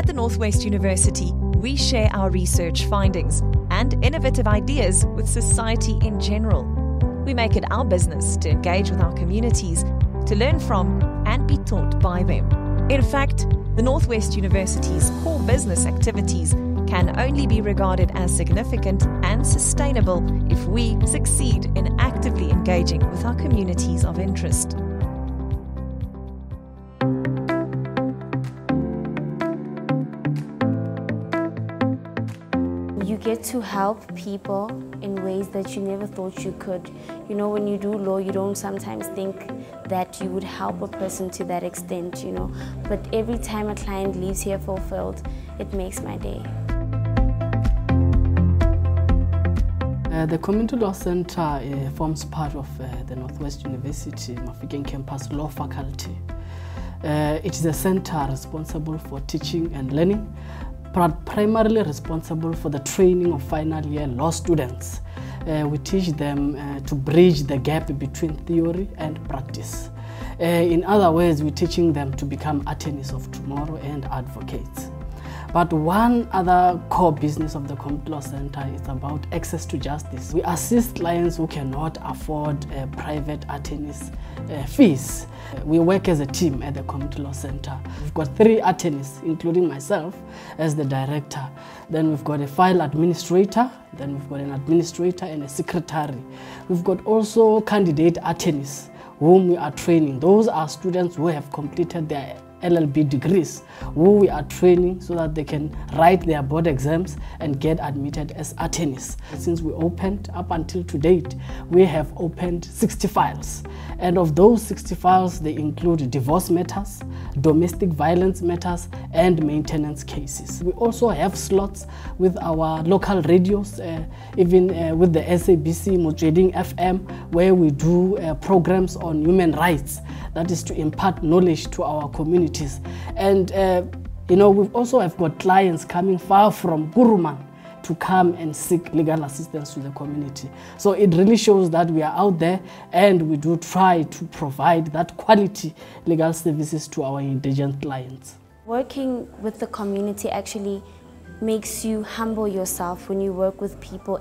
At the Northwest University, we share our research findings and innovative ideas with society in general. We make it our business to engage with our communities, to learn from and be taught by them. In fact, the Northwest University's core business activities can only be regarded as significant and sustainable if we succeed in actively engaging with our communities of interest. You get to help people in ways that you never thought you could. You know, when you do law, you don't sometimes think that you would help a person to that extent, you know. But every time a client leaves here fulfilled, it makes my day. The Community Law Center forms part of the Northwest University Mafikeng Campus Law Faculty. It is a center responsible for teaching and learning, but primarily responsible for the training of final year law students. We teach them to bridge the gap between theory and practice. In other words, we're teaching them to become attorneys of tomorrow and advocates. But one other core business of the Community Law Center is about access to justice. We assist clients who cannot afford private attorneys' fees. We work as a team at the Community Law Center. We've got 3 attorneys, including myself as the director. Then we've got a file administrator, then we've got an administrator and a secretary. We've got also candidate attorneys whom we are training. Those are students who have completed their LLB degrees, who we are training so that they can write their board exams and get admitted as attorneys. Since we opened up until to date, we have opened 60 files. And of those 60 files, they include divorce matters, domestic violence matters, and maintenance cases. We also have slots with our local radios, even with the SABC Motsweding FM, where we do programs on human rights. That is to impart knowledge to our communities. And you know, we also have got clients coming far from Kuruman to come and seek legal assistance to the community. So it really shows that we are out there and we do try to provide that quality legal services to our indigent clients. Working with the community actually makes you humble yourself when you work with people.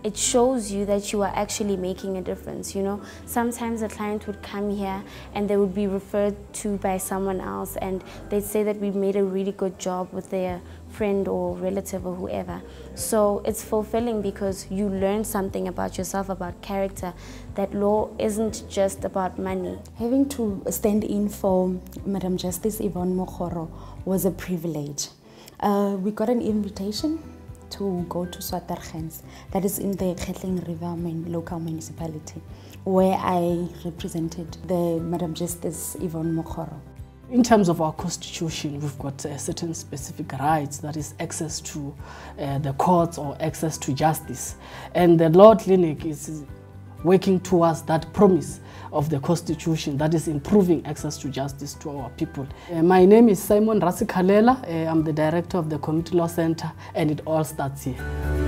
It shows you that you are actually making a difference, you know. Sometimes a client would come here and they would be referred to by someone else and they'd say that we made a really good job with their friend or relative or whoever. So it's fulfilling because you learn something about yourself, about character, that law isn't just about money. Having to stand in for Madam Justice Yvonne Mokgoro was a privilege. We got an invitation to go to Swatergens, that is in the Khetling River local municipality, where I represented the Madam Justice Yvonne Mokgoro. In terms of our constitution, we've got certain specific rights, that is access to the courts or access to justice. And the Law Clinic is working towards that promise of the Constitution, that is improving access to justice to our people. My name is Simon Rasikhalela. I'm the director of the Community Law Center, and it all starts here.